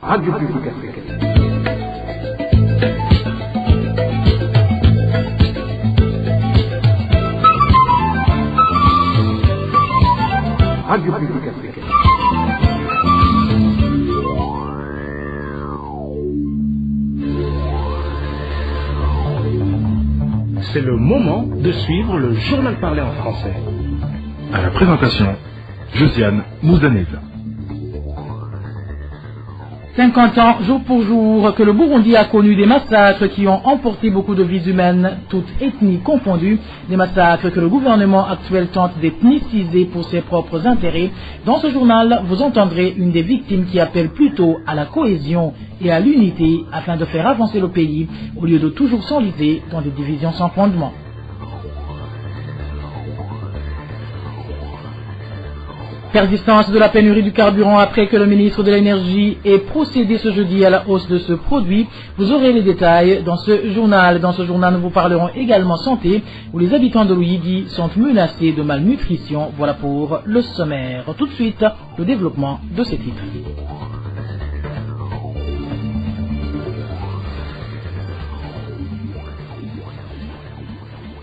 Radio Publique Africaine. Radio Publique Africaine. C'est le moment de suivre le journal parlé en français. À la présentation, Josiane Mouzaneza. 50 ans, jour pour jour, que le Burundi a connu des massacres qui ont emporté beaucoup de vies humaines, toutes ethnies confondues, des massacres que le gouvernement actuel tente d'ethniciser pour ses propres intérêts. Dans ce journal, vous entendrez une des victimes qui appelle plutôt à la cohésion et à l'unité afin de faire avancer le pays, au lieu de toujours s'enliser dans des divisions sans fondement. Persistance de la pénurie du carburant après que le ministre de l'Énergie ait procédé ce jeudi à la hausse de ce produit. Vous aurez les détails dans ce journal. Dans ce journal, nous vous parlerons également santé, où les habitants de Louyidi sont menacés de malnutrition. Voilà pour le sommaire. Tout de suite, le développement de ces titres.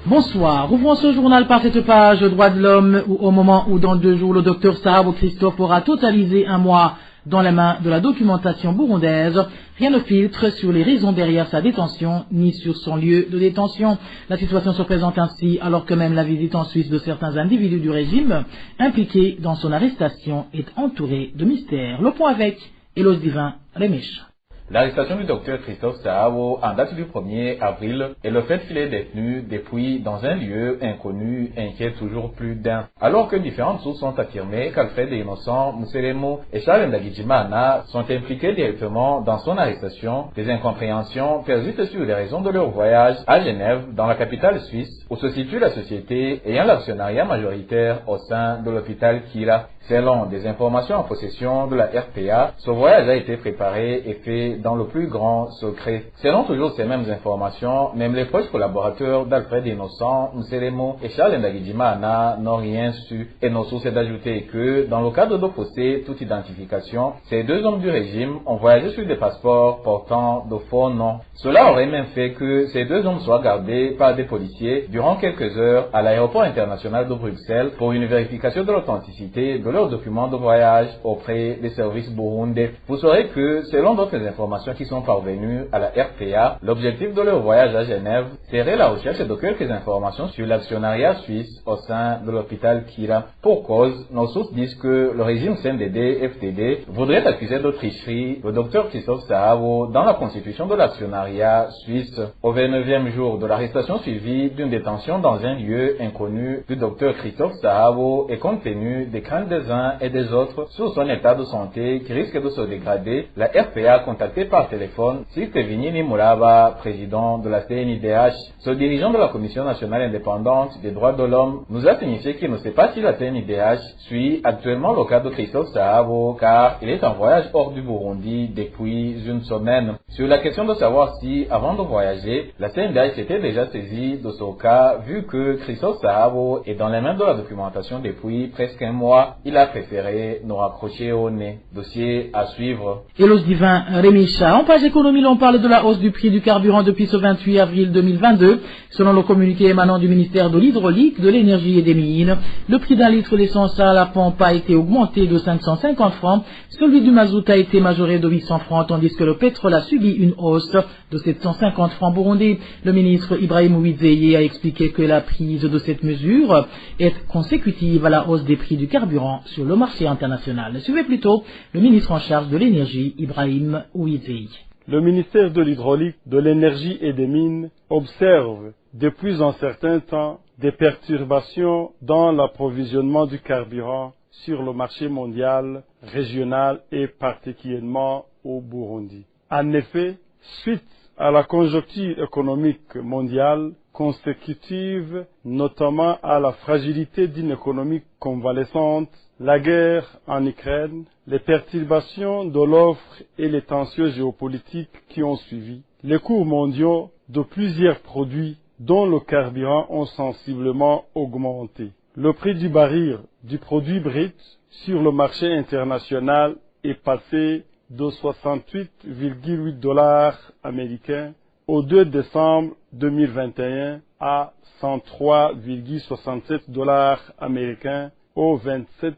Bonsoir, ouvrons ce journal par cette page Droits de l'homme où au moment où dans 2 jours le docteur Sahabo Christophe aura totalisé un mois dans les mains de la documentation burundaise, rien ne filtre sur les raisons derrière sa détention ni sur son lieu de détention. La situation se présente ainsi alors que même la visite en Suisse de certains individus du régime impliqués dans son arrestation est entourée de mystères. Le point avec Elos Divin Remish. L'arrestation du docteur Christophe Sahabo en date du 1er avril et le fait qu'il est détenu depuis dans un lieu inconnu inquiète toujours plus d'un. Alors que différentes sources ont affirmé qu'Alfred Innocent Museremu et Charles Ndagijimana sont impliqués directement dans son arrestation, des incompréhensions persistent sur les raisons de leur voyage à Genève, dans la capitale suisse, où se situe la société ayant l'actionnariat majoritaire au sein de l'hôpital Kira. Selon des informations en possession de la RPA, ce voyage a été préparé et fait dans le plus grand secret. Selon toujours ces mêmes informations, même les proches collaborateurs d'Alfred Innocent Museremu et Charles Ndagijimana n'ont rien su. Et nos sources d'ajouter que, dans le cadre de fausser toute identification, ces 2 hommes du régime ont voyagé sur des passeports portant de faux noms. Cela aurait même fait que ces 2 hommes soient gardés par des policiers durant quelques heures à l'aéroport international de Bruxelles pour une vérification de l'authenticité de leurs documents de voyage auprès des services burundais. Vous saurez que, selon d'autres informations qui sont parvenues à la RPA, l'objectif de leur voyage à Genève serait la recherche de quelques informations sur l'actionnariat suisse au sein de l'hôpital Kira. Pour cause, nos sources disent que le régime CNDD-FDD voudrait accuser de tricherie le docteur Christophe Sahabo dans la constitution de l'actionnariat suisse. Au 29e jour de l'arrestation suivie d'une détention dans un lieu inconnu du docteur Christophe Sahabo et compte tenu des craintes des uns et des autres sur son état de santé qui risque de se dégrader, la RPA contacté par téléphone Sylke Vignini Mouraba, président de la CNIDH. Ce dirigeant de la Commission nationale indépendante des droits de l'homme nous a signifié qu'il ne sait pas si la CNIDH suit actuellement le cas de Christophe Sahabo car il est en voyage hors du Burundi depuis une semaine. Sur la question de savoir si, avant de voyager, la CNIDH s'était déjà saisie de ce cas, vu que Christophe Sahabo est dans les mains de la documentation depuis presque un mois, il a préféré nous raccrocher au nez. Dossier à suivre. Elos Divin Remicha. En page économie, l'on parle de la hausse du prix du carburant depuis ce 28 avril 2022. Selon le communiqué émanant du ministère de l'Hydraulique, de l'Énergie et des Mines, le prix d'un litre d'essence à la pompe a été augmenté de 550 francs. Celui du mazout a été majoré de 800 francs, tandis que le pétrole a subi une hausse de 750 francs burundais. Le ministre Ibrahim Ouizeye a expliqué que la prise de cette mesure est consécutive à la hausse des prix du carburant sur le marché international. Suivez plutôt le ministre en charge de l'énergie, Ibrahim Ouizeye. Le ministère de l'Hydraulique, de l'Énergie et des Mines observe depuis un certain temps des perturbations dans l'approvisionnement du carburant sur le marché mondial, régional et particulièrement au Burundi. En effet, suite à la conjoncture économique mondiale consécutive notamment à la fragilité d'une économie convalescente, la guerre en Ukraine, les perturbations de l'offre et les tensions géopolitiques qui ont suivi, les cours mondiaux de plusieurs produits dont le carburant ont sensiblement augmenté. Le prix du baril du produit brut sur le marché international est passé de 68,8 $ américains au 2 décembre 2021 à 103,67 $ américains au 27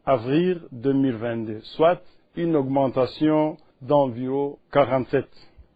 avril 2022, soit une augmentation d'environ 47.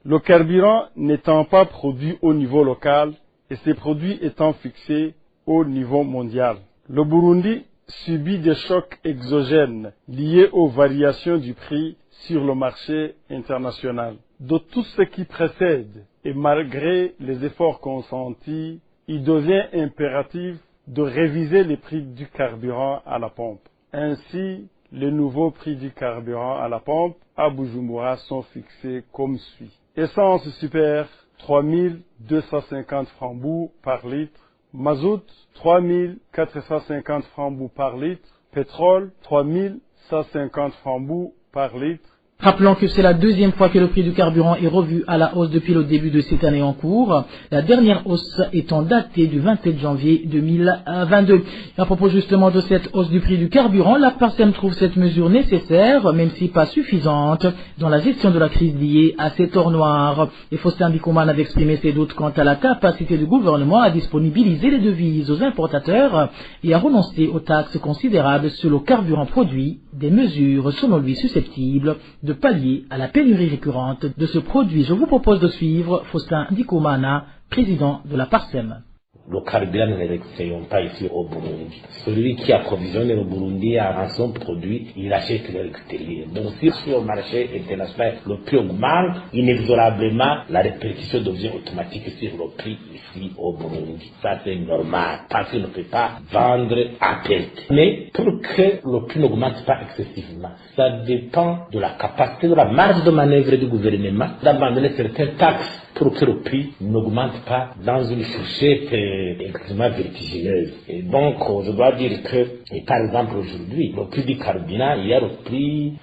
Le carburant n'étant pas produit au niveau local et ses produits étant fixés au niveau mondial. Le Burundi subit des chocs exogènes liés aux variations du prix sur le marché international. De tout ce qui précède et malgré les efforts consentis, il devient impératif de réviser les prix du carburant à la pompe. Ainsi, les nouveaux prix du carburant à la pompe à Bujumbura sont fixés comme suit. Essence super, 3250 francs bout par litre. Mazout, 3450 francs bout par litre. Pétrole, 3150 francs bout par litre. Rappelons que c'est la deuxième fois que le prix du carburant est revu à la hausse depuis le début de cette année en cours, la dernière hausse étant datée du 27 janvier 2022. À propos justement de cette hausse du prix du carburant, la PARSEM trouve cette mesure nécessaire, même si pas suffisante, dans la gestion de la crise liée à cet or noir. Et Faustin Bikouman avait exprimé ses doutes quant à la capacité du gouvernement à disponibiliser les devises aux importateurs et à renoncer aux taxes considérables sur le carburant produit, des mesures selon lui susceptibles de pallier à la pénurie récurrente de ce produit. Je vous propose de suivre Faustin Ndikumana, président de la PARSEM. Le carburant, nous ne l'extrayons pas ici au Burundi. Celui qui approvisionne le Burundi en son produit, il achète à l'extérieur. Donc si sur le marché international, le prix augmente, inexorablement, la répercussion devient automatique sur le prix ici au Burundi. Ça c'est normal, parce qu'on ne peut pas vendre à perte. Mais pour que le prix n'augmente pas excessivement, ça dépend de la capacité, de la marge de manœuvre du gouvernement d'abandonner certaines taxes pour que le prix n'augmente pas dans une fourchette extrêmement vertigineuse. Et donc, je dois dire que, par exemple, aujourd'hui, le prix du carburant, il y a le prix,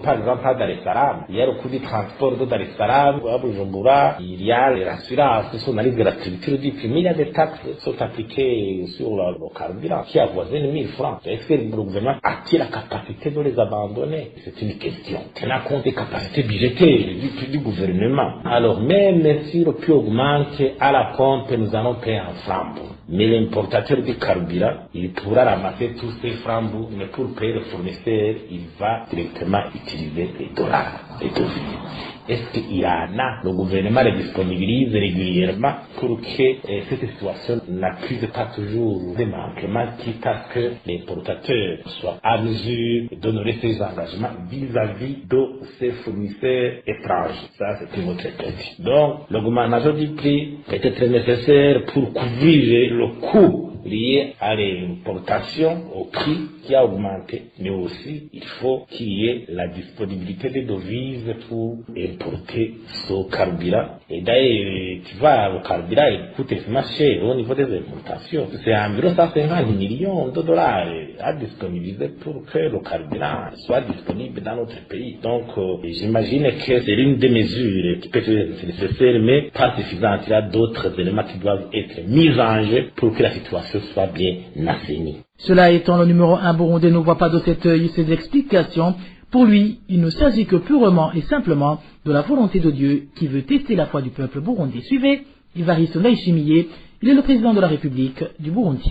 par exemple, à Dar es Salaam, il y a le coût du transport de Dar es Salaam, à Bujumbura, il y a l'assurance, si on analyse la structure du prix, mais il y a des taxes qui sont appliquées sur le carburant, qui avoisinent 1000 francs. Est-ce que le gouvernement a-t-il la capacité de les abandonner? C'est une question. Tenant compte des capacités budgétaires du prix du gouvernement. Alors, même si le prix augmente à la pompe, nous allons payer en flambeau. Mais l'importateur du carburant, il pourra ramasser tous ces flambeaux, mais pour payer le fournisseur, il va directement utiliser les dollars, les devises. Est-ce qu'il y en a? Le gouvernement les disponibilise régulièrement pour que cette situation n'accuse pas toujours des manquements, quitte à ce que l'importateur soit à mesure d'honorer ses engagements vis-à-vis de ses fournisseurs étrangers. Ça, c'est une autre question. Donc, l'augmentation du prix peut être nécessaire pour couvrir le coût lié à l'importation, au prix qui a augmenté, mais aussi il faut qu'il y ait la disponibilité des devises pour importer ce carburant. Et d'ailleurs, tu vois, le carburant il coûte extrêmement cher au niveau des importations. C'est environ 150 millions de dollars à disponibiliser pour que le carburant soit disponible dans notre pays. Donc, j'imagine que c'est l'une des mesures qui peut être nécessaire, mais pas suffisante. Il y a d'autres éléments qui doivent être mis en jeu pour que la situation soit bien assainie. Cela étant, le numéro 1 burundais ne voit pas de cet œil ces explications. Pour lui, il ne s'agit que purement et simplement de la volonté de Dieu qui veut tester la foi du peuple burundais. Suivez Évariste Ndayishimiye, il est le président de la République du Burundi.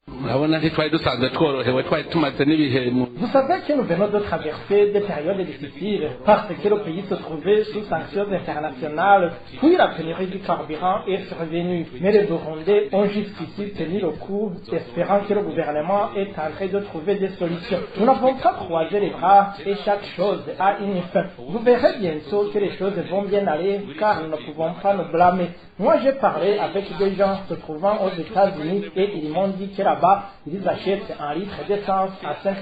Vous savez que nous venons de traverser des périodes difficiles parce que le pays se trouvait sous sanctions internationales, puis la pénurie du carburant est survenue. Mais les Burundais ont jusqu'ici tenu le coup, espérant que le gouvernement est en train de trouver des solutions. Nous n'avons pas croisé les bras et chaque chose a une fin. Vous verrez bientôt que les choses vont bien aller car nous ne pouvons pas nous blâmer. Moi j'ai parlé avec des gens se trouvant aux États-Unis et ils m'ont dit que là-bas, ils achètent un litre d'essence à $5.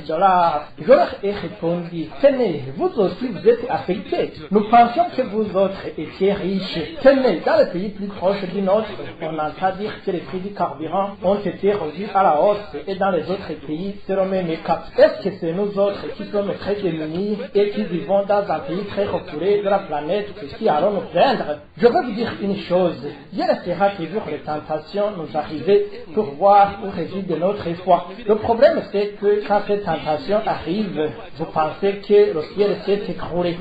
Je leur ai répondu, tenez, vous aussi vous êtes affectés. Nous pensions que vous autres étiez riches. Tenez, dans les pays plus proches du nôtre, on entend dire que les prix du carburant ont été revus à la hausse et dans les autres pays, c'est le même cas. Est-ce que c'est nous autres qui sommes très démunis et qui vivons dans un pays très reculé de la planète qui allons nous plaindre? Je veux vous dire une chose, il restera toujours les tentations nous arriver pour voir où réside celui de notre foi. Le problème, c'est que quand cette tentation arrive, vous pensez que le ciel s'est écroulé.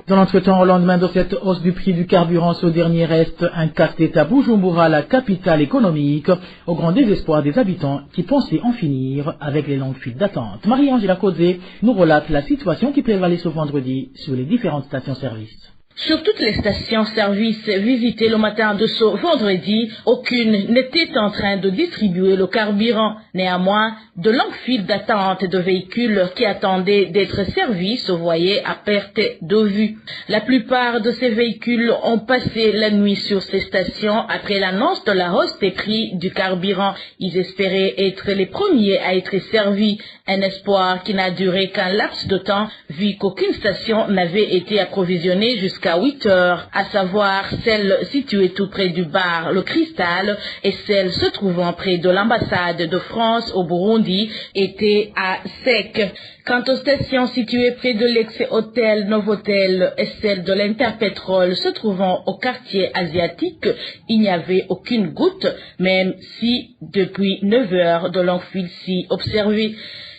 Dans l'entretemps, au lendemain de cette hausse du prix du carburant, ce dernier reste un casse-tête à Bujumbura, la capitale économique, au grand désespoir des habitants qui pensaient en finir avec les longues files d'attente. Marie-Angela Caudé nous relate la situation qui prévalait ce vendredi sur les différentes stations-service. Sur toutes les stations-service visitées le matin de ce vendredi, aucune n'était en train de distribuer le carburant. Néanmoins, de longues files d'attente de véhicules qui attendaient d'être servis se voyaient à perte de vue. La plupart de ces véhicules ont passé la nuit sur ces stations après l'annonce de la hausse des prix du carburant. Ils espéraient être les premiers à être servis. Un espoir qui n'a duré qu'un laps de temps, vu qu'aucune station n'avait été approvisionnée jusqu'à 8 heures, à savoir celle située tout près du bar Le Cristal et celle se trouvant près de l'ambassade de France au Burundi, étaient à sec. Quant aux stations situées près de l'ex-hôtel Novotel et celle de l'Interpétrole se trouvant au quartier asiatique, il n'y avait aucune goutte, même si depuis 9 heures de longue file s'y observait.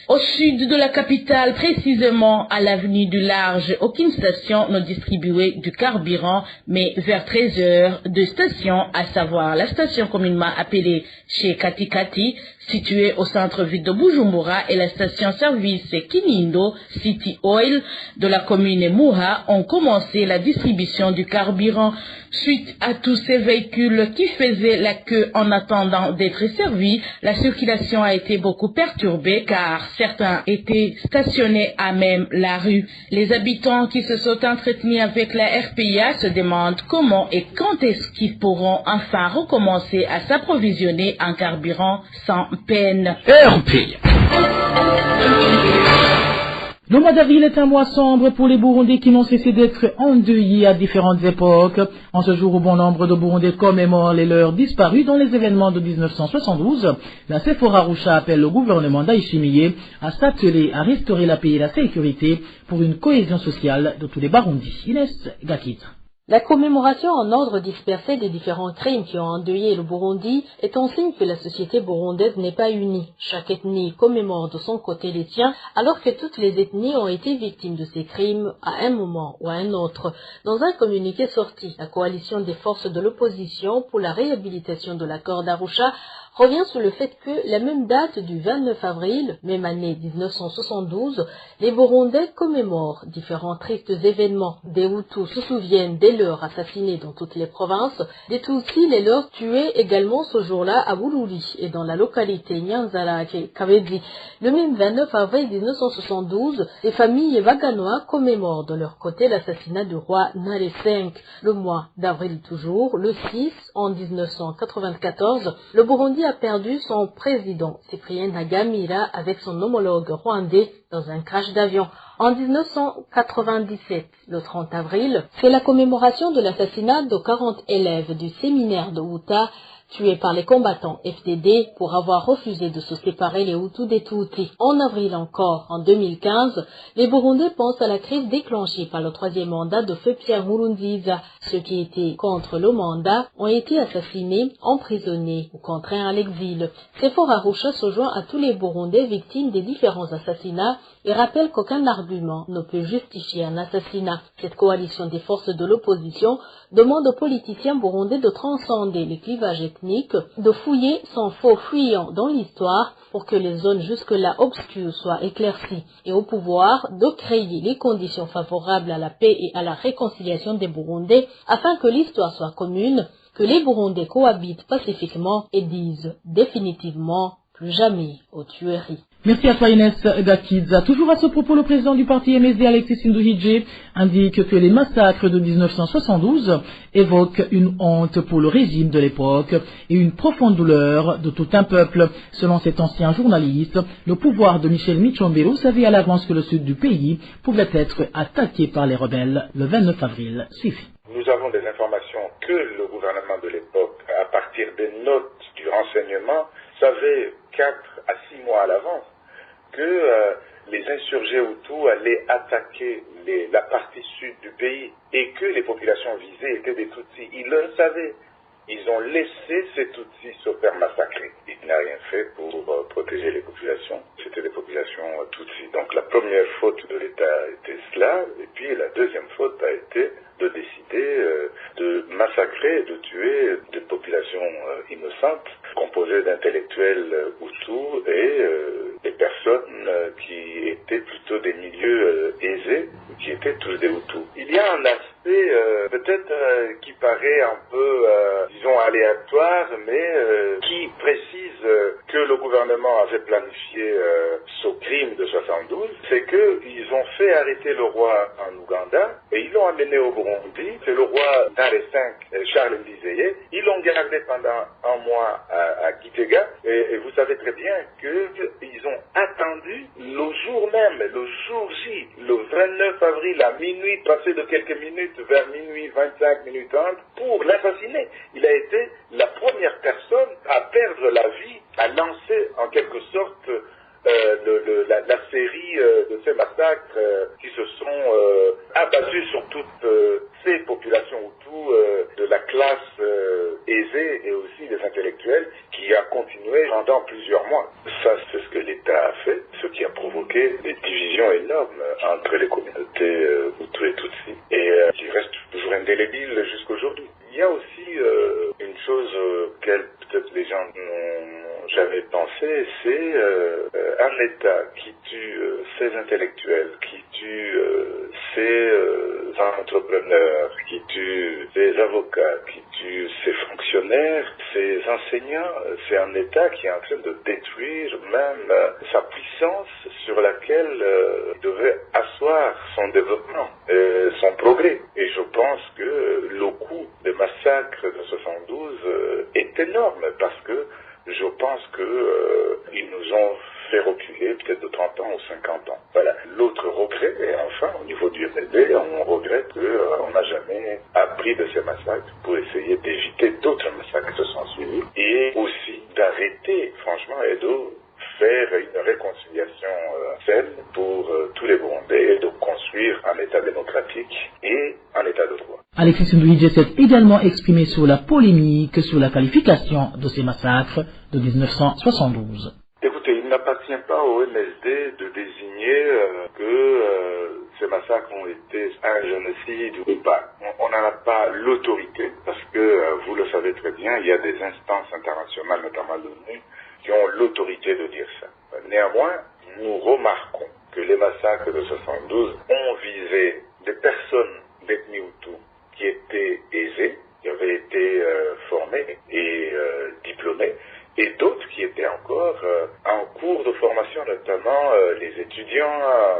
Au sud de la capitale, précisément à l'avenue du Large, aucune station ne distribuait du carburant, mais vers 13 heures, deux stations, à savoir la station communément appelée chez Katikati, située au centre-ville de Bujumbura, et la station-service Kinindo City Oil de la commune Muha, ont commencé la distribution du carburant. Suite à tous ces véhicules qui faisaient la queue en attendant d'être servis, la circulation a été beaucoup perturbée car certains étaient stationnés à même la rue. Les habitants qui se sont entretenus avec la RPA se demandent comment et quand est-ce qu'ils pourront enfin recommencer à s'approvisionner en carburant sans peine. Le mois d'avril est un mois sombre pour les Burundais qui n'ont cessé d'être endeuillés à différentes époques. En ce jour où bon nombre de Burundais commémorent les leurs disparus dans les événements de 1972, la Sephora Arusha appelle le gouvernement d'Aïchimiye à s'atteler à restaurer la paix et la sécurité pour une cohésion sociale de tous les Burundis. Inès Gakit. La commémoration en ordre dispersé des différents crimes qui ont endeuillé le Burundi est un signe que la société burundaise n'est pas unie. Chaque ethnie commémore de son côté les siens, alors que toutes les ethnies ont été victimes de ces crimes à un moment ou à un autre. Dans un communiqué sorti, la coalition des forces de l'opposition pour la réhabilitation de l'accord d'Arusha revient sur le fait que la même date du 29 avril, même année 1972, les Burundais commémorent différents tristes événements. Des Hutus se souviennent des leurs assassinés dans toutes les provinces, des Tutsis les leurs tués également ce jour-là à Bururi et dans la localité Nyanzara et Kabedi. Le même 29 avril 1972, les familles Waganois commémorent de leur côté l'assassinat du roi Nare V. Le mois d'avril toujours, le 6, en 1994, le Burundi a perdu son président, Cyprien Ntaryamira, avec son homologue rwandais dans un crash d'avion. En 1997, le 30 avril, c'est la commémoration de l'assassinat de 40 élèves du séminaire de Huta, tués par les combattants FDD pour avoir refusé de se séparer les Hutus des Tutsis. En avril encore, en 2015, les Burundais pensent à la crise déclenchée par le troisième mandat de feu Pierre Nkurunziza. Ceux qui étaient contre le mandat ont été assassinés, emprisonnés ou contraints à l'exil. Sephora Arusha se joint à tous les Burundais victimes des différents assassinats et rappelle qu'aucun argument ne peut justifier un assassinat. Cette coalition des forces de l'opposition demande aux politiciens burundais de transcender les clivages ethniques, de fouiller sans faux fuyant dans l'histoire pour que les zones jusque-là obscures soient éclaircies, et au pouvoir de créer les conditions favorables à la paix et à la réconciliation des Burundais afin que l'histoire soit commune, que les Burundais cohabitent pacifiquement et disent définitivement plus jamais aux tueries. Merci à toi Inès Gakidza. Toujours à ce propos, le président du parti MSD, Alexis Nduhije, indique que les massacres de 1972 évoquent une honte pour le régime de l'époque et une profonde douleur de tout un peuple. Selon cet ancien journaliste, le pouvoir de Michel Micombero savait à l'avance que le sud du pays pouvait être attaqué par les rebelles le 29 avril suivant. Nous avons des informations que le gouvernement de l'époque, à partir des notes du renseignement, savait 4 à 6 mois à l'avance que les insurgés Hutus allaient attaquer la partie sud du pays et que les populations visées étaient des Tutsis. Ils le savaient. Ils ont laissé ces Tutsis se faire massacrer. Il n'a rien fait pour protéger les populations. C'était des populations Tutsis. Donc la première faute de l'État était cela, et puis la deuxième faute a été de décider de massacrer et de tuer des populations innocentes, composées d'intellectuels Hutus et des personnes qui étaient plutôt des milieux aisés, qui étaient tous des Hutus. Il y a un aspect peut-être qui paraît un peu, disons, aléatoire, mais qui précise que le gouvernement avait planifié ce crime de 72, c'est qu'ils ont fait arrêter le roi en Ouganda et ils l'ont amené au Burundi. C'est le roi Ndare V, Charles Ndizeye. Ils l'ont gardé pendant un mois à Gitega et vous savez très bien qu'ils ont attendu le jour même, le jour J, le 29 avril à minuit, passé de quelques minutes vers minuit 25, minuit 30, pour l'assassiner. Il a été la première personne à perdre la vie, à lancer en quelque sorte la série de ces massacres qui se sont abattus sur toutes ces populations Hutus de la classe aisée et aussi des intellectuels, qui a continué pendant plusieurs mois. Ça, c'est ce que l'État a fait, ce qui a provoqué des divisions énormes entre les communautés Hutus et Tutsis, et qui reste toujours indélébile jusqu'aujourd'hui. Il y a aussi une chose auquel peut-être les gens n'ont jamais pensé, c'est un État qui tue ses intellectuels, qui tue ses entrepreneurs, qui tue ses avocats, qui tue ses fonctionnaires, ses enseignants. C'est un État qui est en train de détruire même sa puissance sur laquelle il devait asseoir son développement, son progrès. Et je pense que le coût des massacres de 72 est énorme, parce que je pense qu'ils nous ont fait reculer peut-être de 30 ans ou 50 ans. Voilà. L'autre regret, et enfin, au niveau du MLD, on regrette qu'on n'a jamais appris de ces massacres pour essayer d'éviter d'autres massacres qui se sont suivis, et aussi d'arrêter, franchement, et de faire une réconciliation saine pour tous les Burundais et de construire un État démocratique et un État de droit. Alexis Nduhije s'est également exprimé sur la polémique sur la qualification de ces massacres de 1972. Écoutez, il n'appartient pas au MSD de désigner que ces massacres ont été un génocide ou pas. On n'en a pas l'autorité, parce que, vous le savez très bien, il y a des instances internationales, notamment l'ONU, qui ont l'autorité de dire ça. Néanmoins, nous remarquons que les massacres de 72 ont visé des personnes d'ethnie Hutu qui étaient aisées, qui avaient été formées et diplômées, et d'autres qui étaient encore en cours de formation, notamment les étudiants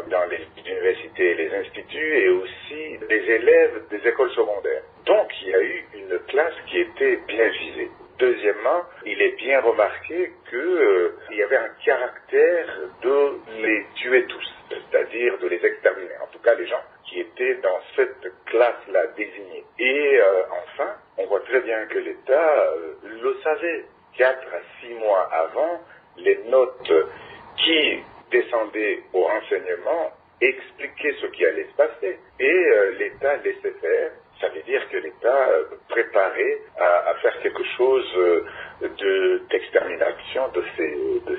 dans les universités et les instituts, et aussi les élèves des écoles secondaires. Donc il y a eu une classe qui était bien visée. Deuxièmement, il est bien remarqué qu'il y avait un caractère de les tuer tous, c'est-à-dire de les exterminer, en tout cas les gens qui étaient dans cette classe-là désignée. Et enfin, on voit très bien que l'État le savait. 4 à 6 mois avant, les notes qui descendaient au renseignement expliquaient ce qui allait se passer. Et l'État laissait faire. Ça veut dire que l'État préparait à faire quelque chose d'extermination de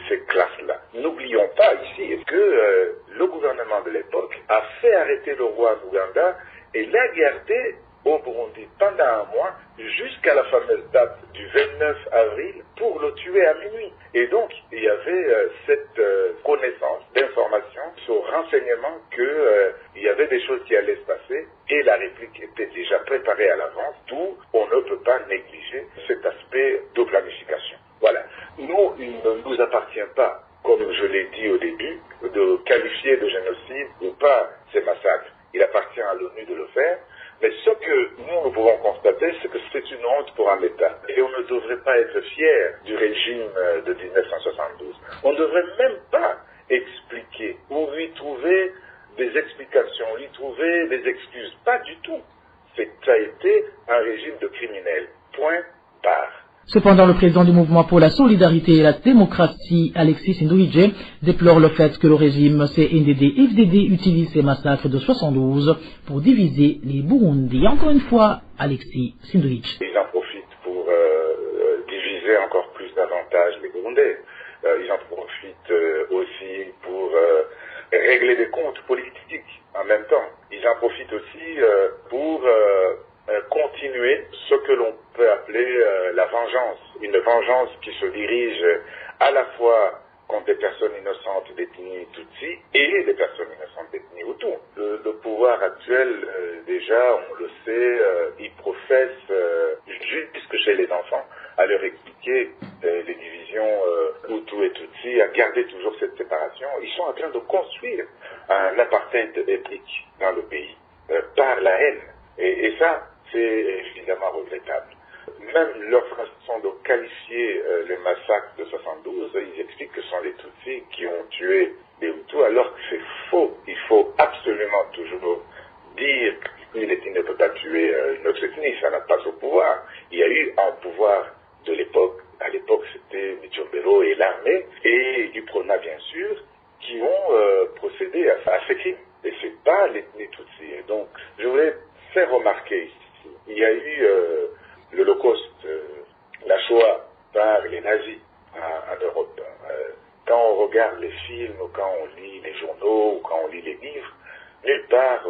ces classes-là. N'oublions pas ici que le gouvernement de l'époque a fait arrêter le roi d'Ouganda et l'a gardé au Burundi pendant un mois, jusqu'à la fameuse date du 29 avril, pour le tuer à minuit. Et donc, il y avait cette connaissance, d'information, ce renseignement qu'il y avait des choses qui allaient se passer, et la réplique était déjà préparée à l'avance, d'où on ne peut pas négliger cet aspect de planification. Voilà. Nous, il ne nous appartient pas, comme je l'ai dit au début, de qualifier de génocide ou pas ces massacres. Il appartient à l'ONU de le faire. Mais ce que nous pouvons constater, c'est que c'est une honte pour un État. Et on ne devrait pas être fier du régime de 1972. On ne devrait même pas expliquer ou lui trouver des explications, lui trouver des excuses. Pas du tout. Ça a été un régime de criminels. Point barre. Cependant, le président du mouvement pour la solidarité et la démocratie, Alexis Nduhije, déplore le fait que le régime CNDD-FDD utilise ces massacres de 72 pour diviser les Burundis. Encore une fois, Alexis Nduhije. Ils en profitent pour diviser encore plus davantage les Burundais. Ils en profitent aussi pour régler des comptes politiques en même temps. Ils en profitent aussi pour continuer ce que l'on peut appeler la vengeance. Une vengeance qui se dirige à la fois contre des personnes innocentes d'ethnie Tutsi et des personnes innocentes d'ethnie Hutu. Le pouvoir actuel, déjà, on le sait, il professe, jusque chez les enfants, à leur expliquer les divisions Hutu et Tutsi, à garder toujours cette séparation. Ils sont en train de construire un apartheid ethnique dans le pays, par la haine. Et ça, c'est évidemment regrettable. Même leur façon de qualifier le massacre de 72, ils expliquent que ce sont les Tutsis qui ont tué les Hutus, alors que c'est faux. Il faut absolument toujours dire qu'une ethnie ne peut pas tuer une autre ethnie, ça n'a pas au pouvoir. Il y a eu un pouvoir de l'époque, à l'époque c'était Michombero et l'armée, et du Prona bien sûr, qui ont procédé à ces crimes. Et c'est pas l'ethnie Tutsi. Et donc, je voulais faire remarquer ici, il y a eu l'Holocauste, la Shoah par les nazis en Europe. Quand on regarde les films, ou quand on lit les journaux, ou quand on lit les livres, nulle part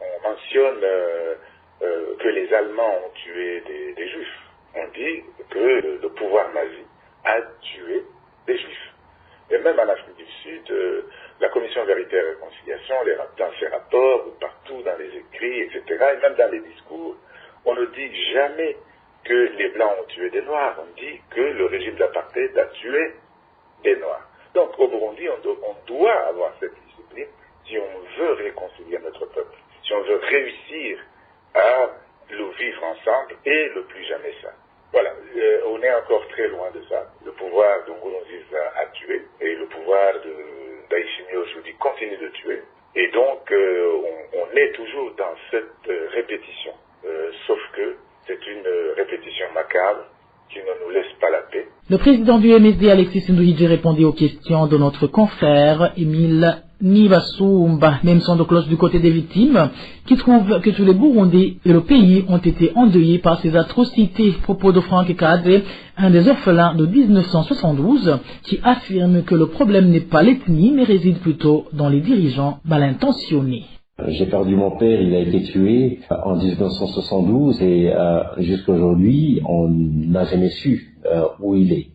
on mentionne que les Allemands ont tué des Juifs. On dit que le pouvoir nazi a tué des Juifs. Et même en Afrique du Sud, la Commission Vérité et Réconciliation, dans ses rapports, ou partout dans les écrits, etc., et même dans les discours, on ne dit jamais que les Blancs ont tué des Noirs. On dit que le régime d'apartheid a tué des Noirs. Donc au Burundi, on doit avoir cette discipline si on veut réconcilier notre peuple, si on veut réussir à le vivre ensemble, et le plus jamais ça. Voilà, on est encore très loin de ça. Le pouvoir de Nkurunziza a tué, et le pouvoir d'Ndayishimiye aujourd'hui continue de tuer. Et donc, on est toujours dans cette répétition. Sauf que c'est une répétition macabre qui ne nous laisse pas la paix. Le président du MSD, Alexis Nduhije, répondait aux questions de notre confrère Émile Nibasumba, même son de cloche du côté des victimes, qui trouve que tous les Burundais et le pays ont été endeuillés par ces atrocités. Propos de Franck Kadze, un des orphelins de 1972, qui affirme que le problème n'est pas l'ethnie, mais réside plutôt dans les dirigeants mal intentionnés. J'ai perdu mon père, il a été tué en 1972 et jusqu'à aujourd'hui, on n'a jamais su où il est.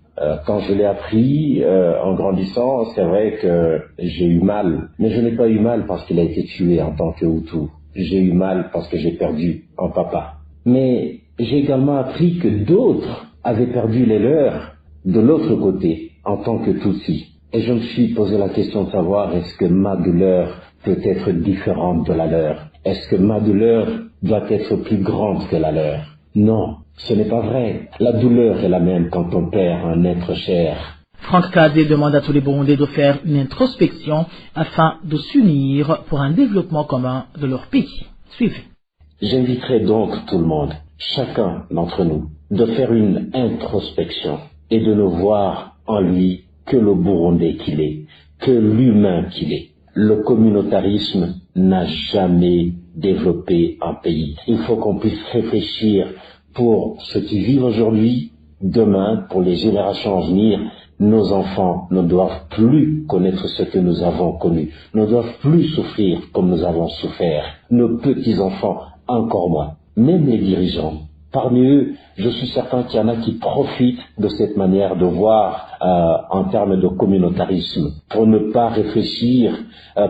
Quand je l'ai appris en grandissant, c'est vrai que j'ai eu mal. Mais je n'ai pas eu mal parce qu'il a été tué en tant que Hutu. J'ai eu mal parce que j'ai perdu un papa. Mais j'ai également appris que d'autres avaient perdu les leurs de l'autre côté en tant que Tutsi. Et je me suis posé la question de savoir est-ce que ma douleur peut être différente de la leur? Est-ce que ma douleur doit être plus grande que la leur? Non, ce n'est pas vrai. La douleur est la même quand on perd un être cher. Franck Kadze demande à tous les Burundais de faire une introspection afin de s'unir pour un développement commun de leur pays. Suivez. J'inviterai donc tout le monde, chacun d'entre nous, de faire une introspection et de ne voir en lui que le Burundais qu'il est, que l'humain qu'il est. Le communautarisme n'a jamais développé un pays. Il faut qu'on puisse réfléchir pour ceux qui vivent aujourd'hui, demain, pour les générations à venir. Nos enfants ne doivent plus connaître ce que nous avons connu, ne doivent plus souffrir comme nous avons souffert. Nos petits-enfants, encore moins. Même les dirigeants. Parmi eux, je suis certain qu'il y en a qui profitent de cette manière de voir en termes de communautarisme pour ne pas réfléchir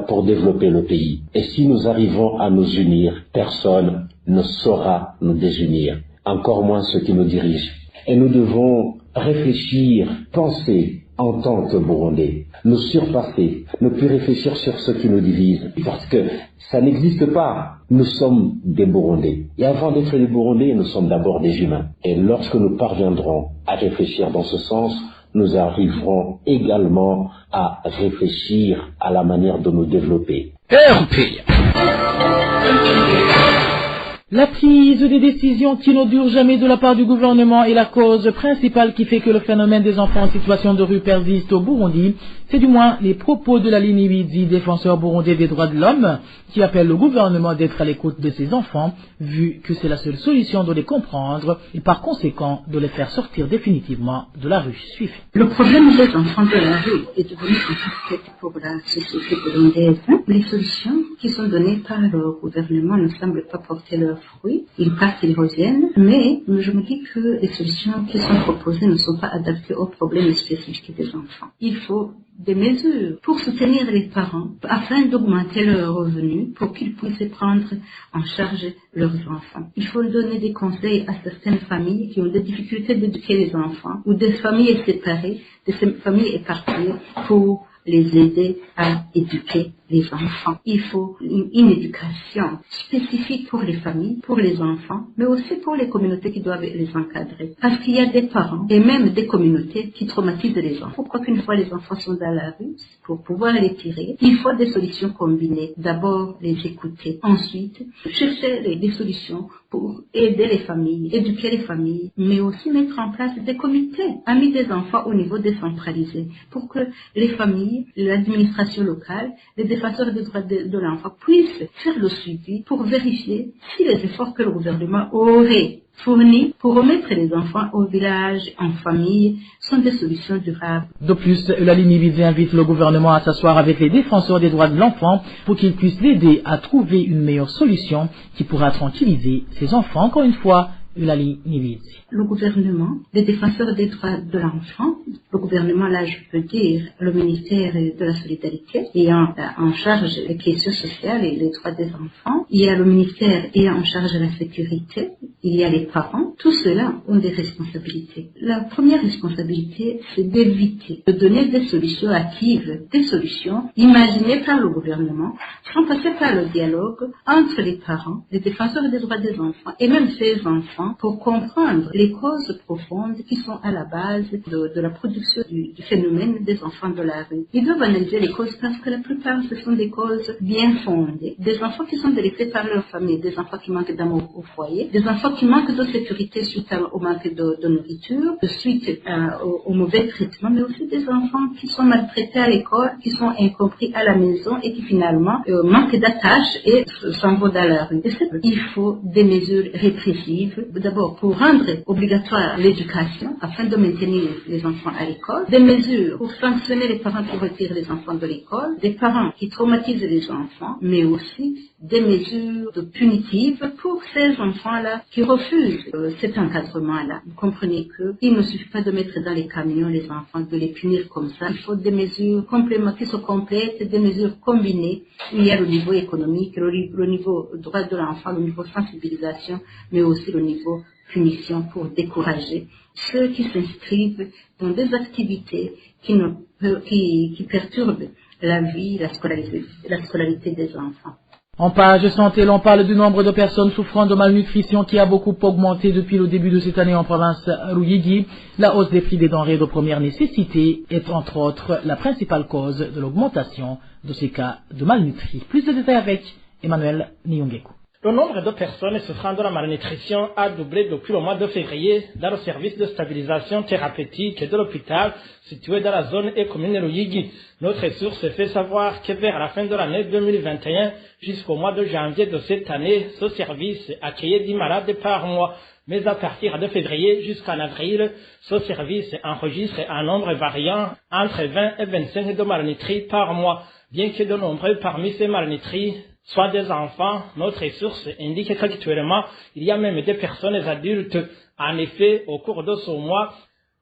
pour développer le pays. Et si nous arrivons à nous unir, personne ne saura nous désunir, encore moins ceux qui nous dirigent. Et nous devons réfléchir, penser en tant que Burundais, nous surpasser, ne plus réfléchir sur ce qui nous divise, parce que ça n'existe pas. Nous sommes des Burundais. Et avant d'être des Burundais, nous sommes d'abord des humains. Et lorsque nous parviendrons à réfléchir dans ce sens, nous arriverons également à réfléchir à la manière de nous développer. La prise des décisions qui ne durent jamais de la part du gouvernement est la cause principale qui fait que le phénomène des enfants en situation de rue persiste au Burundi. C'est du moins les propos de la ligne 8 dit défenseur burundais des droits de l'homme qui appelle le gouvernement d'être à l'écoute de ses enfants, vu que c'est la seule solution de les comprendre et par conséquent de les faire sortir définitivement de la rue. Suivez. Le problème des enfants de la rue est devenu un casse-tête pour la société burundaise. Les solutions qui sont données par le gouvernement ne semblent pas porter leurs fruits. Ils partent, ils reviennent, mais je me dis que les solutions qui sont proposées ne sont pas adaptées aux problèmes spécifiques des enfants. Il faut des mesures pour soutenir les parents afin d'augmenter leurs revenus pour qu'ils puissent prendre en charge leurs enfants. Il faut donner des conseils à certaines familles qui ont des difficultés d'éduquer les enfants ou des familles séparées, des familles éparpillées pour les aider à éduquer les enfants. Il faut une éducation spécifique pour les familles, pour les enfants, mais aussi pour les communautés qui doivent les encadrer. Parce qu'il y a des parents et même des communautés qui traumatisent les enfants. Pourquoi qu'une fois les enfants sont dans la rue, pour pouvoir les tirer, il faut des solutions combinées. D'abord, les écouter. Ensuite, chercher des solutions pour aider les familles, éduquer les familles, mais aussi mettre en place des comités amis des enfants au niveau décentralisé pour que les familles, l'administration locale, les défenseurs des droits de l'enfant puissent faire le suivi pour vérifier si les efforts que le gouvernement aurait fournis pour remettre les enfants au village, en famille, sont des solutions durables. De plus, la ligne visée invite le gouvernement à s'asseoir avec les défenseurs des droits de l'enfant pour qu'ils puissent l'aider à trouver une meilleure solution qui pourra tranquilliser ces enfants. Encore une fois, la ligne visée. Le gouvernement, les défenseurs des droits de l'enfant, le gouvernement, là je peux dire, le ministère de la Solidarité ayant en charge les questions sociales et les droits des enfants, il y a le ministère ayant en charge la sécurité, il y a les parents, tous ceux-là ont des responsabilités. La première responsabilité, c'est d'éviter de donner des solutions actives, des solutions imaginées par le gouvernement, sans passer par le dialogue entre les parents, les défenseurs des droits des enfants et même ces enfants pour comprendre les causes profondes qui sont à la base de la production du phénomène des enfants de la rue. Ils doivent analyser les causes parce que la plupart ce sont des causes bien fondées. Des enfants qui sont délaissés par leur famille, des enfants qui manquent d'amour au foyer, des enfants qui manquent de sécurité suite au manque de nourriture, suite au mauvais traitement, mais aussi des enfants qui sont maltraités à l'école, qui sont incompris à la maison et qui finalement manquent d'attache et s'en vont dans la rue. Et il faut des mesures répressives, d'abord pour rendre obligatoire l'éducation afin de maintenir les enfants à l'école, des mesures pour sanctionner les parents qui retirent les enfants de l'école, des parents qui traumatisent les enfants, mais aussi des mesures punitives pour ces enfants-là qui refusent cet encadrement-là. Vous comprenez qu'il ne suffit pas de mettre dans les camions les enfants, de les punir comme ça. Il faut des mesures qui se complètent, des mesures combinées. Il y a le niveau économique, le niveau droit de l'enfant, le niveau sensibilisation, mais aussi le niveau punition pour décourager ceux qui s'inscrivent dans des activités qui perturbent la vie, la scolarité des enfants. En page santé, l'on parle du nombre de personnes souffrant de malnutrition qui a beaucoup augmenté depuis le début de cette année en province Ruyigi. La hausse des prix des denrées de première nécessité est entre autres la principale cause de l'augmentation de ces cas de malnutrie. Plus de détails avec Emmanuel Nyongeku. Le nombre de personnes souffrant de la malnutrition a doublé depuis le mois de février dans le service de stabilisation thérapeutique de l'hôpital situé dans la zone et commune Ruyigi. Notre source fait savoir que vers la fin de l'année 2021 jusqu'au mois de janvier de cette année, ce service accueillait 10 malades par mois. Mais à partir de février jusqu'en avril, ce service enregistre un nombre variant entre 20 et 25 de malnutris par mois. Bien que de nombreux parmi ces malnutris soit des enfants, notre source indique qu'actuellement, il y a même des personnes adultes. En effet, au cours de ce mois,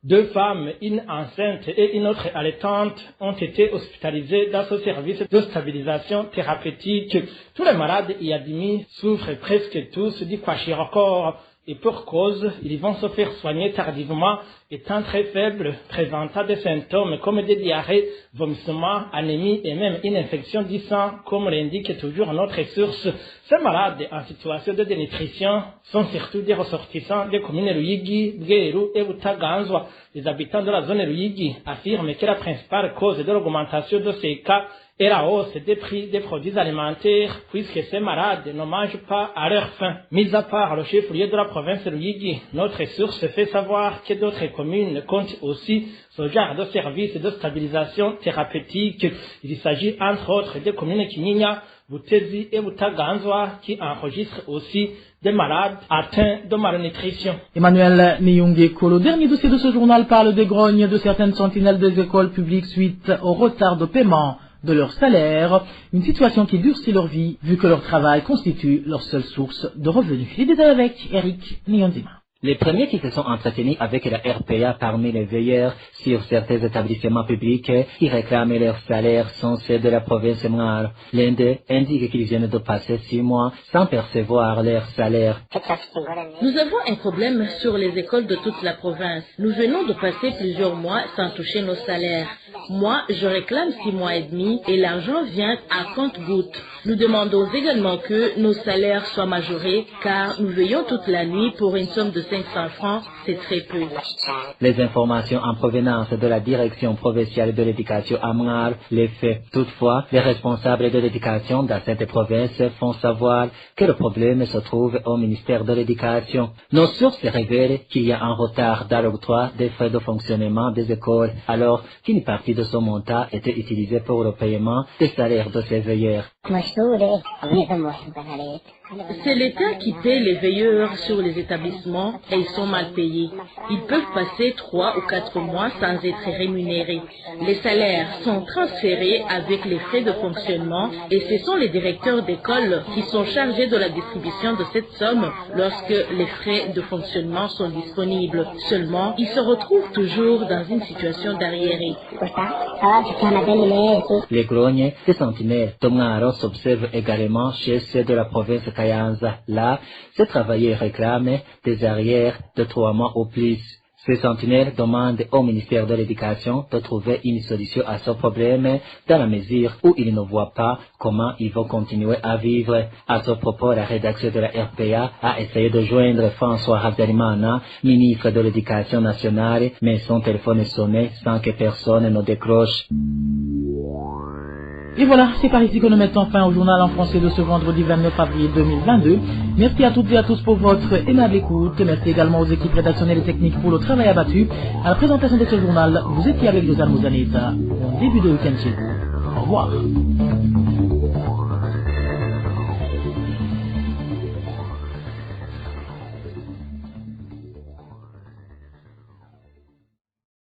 2 femmes, une enceinte et une autre allaitante, ont été hospitalisées dans ce service de stabilisation thérapeutique. Tous les malades y admis souffrent presque tous du kwashiorkor. Et pour cause, ils vont se faire soigner tardivement, étant très faibles, présentant des symptômes comme des diarrhées, vomissements, anémie et même une infection du sang, comme l'indique toujours notre source. Ces malades en situation de dénutrition sont surtout des ressortissants des communes Ruyigi, Bweru et Butaganzwa. Les habitants de la zone Ruyigi affirment que la principale cause de l'augmentation de ces cas et la hausse des prix des produits alimentaires puisque ces malades ne mangent pas à leur faim. Mis à part le chef-lieu de la province de Ruyigi, notre source fait savoir que d'autres communes comptent aussi ce genre de service de stabilisation thérapeutique. Il s'agit entre autres des communes Kinyinya, Butezi et Butaganzwa qui enregistrent aussi des malades atteints de malnutrition. Emmanuel Niyongeko, le dernier dossier de ce journal parle des grognes de certaines sentinelles des écoles publiques suite au retard de paiement de leur salaire, une situation qui durcit leur vie vu que leur travail constitue leur seule source de revenus. Les détails avec Eric Nyonzima. Les premiers qui se sont entretenus avec la RPA parmi les veilleurs sur certains établissements publics qui réclament leur salaire sont ceux de la province Mngaro. L'un d'eux indique qu'ils viennent de passer 6 mois sans percevoir leur salaire. Nous avons un problème sur les écoles de toute la province. Nous venons de passer plusieurs mois sans toucher nos salaires. Moi, je réclame 6 mois et demi et l'argent vient à compte-gouttes. Nous demandons également que nos salaires soient majorés car nous veillons toute la nuit pour une somme de 500 francs, c'est très peu. Les informations en provenance de la direction provinciale de l'éducation à Mngaro les fait. Toutefois, les responsables de l'éducation dans cette province font savoir que le problème se trouve au ministère de l'éducation. Nos sources révèlent qu'il y a un retard dans l'octroi des frais de fonctionnement des écoles, alors qu'une partie de ce montant était utilisée pour le paiement des salaires de ces veilleurs. C'est l'État qui paie les veilleurs sur les établissements et ils sont mal payés. Ils peuvent passer 3 ou 4 mois sans être rémunérés. Les salaires sont transférés avec les frais de fonctionnement et ce sont les directeurs d'école qui sont chargés de la distribution de cette somme lorsque les frais de fonctionnement sont disponibles. Seulement, ils se retrouvent toujours dans une situation d'arriéré. Les grognes des sentinelles de Mngaro s'observent également chez ceux de la province Kayanza. Là, ces travailleurs réclament des arrières de 3 mois ou plus. Ces sentinelles demandent au ministère de l'Éducation de trouver une solution à ce problème dans la mesure où ils ne voient pas comment ils vont continuer à vivre. À ce propos, la rédaction de la RPA a essayé de joindre François Habyarimana, ministre de l'Éducation nationale, mais son téléphone sonnait sans que personne ne décroche. Et voilà, c'est par ici que nous mettons fin au journal en français de ce vendredi 29 avril 2022. Merci à toutes et à tous pour votre aimable écoute. Merci également aux équipes rédactionnelles et techniques pour le travail abattu. À la présentation de ce journal, vous étiez avec Josiane Mouzaneza. Bon début de week-end chez vous. Au revoir.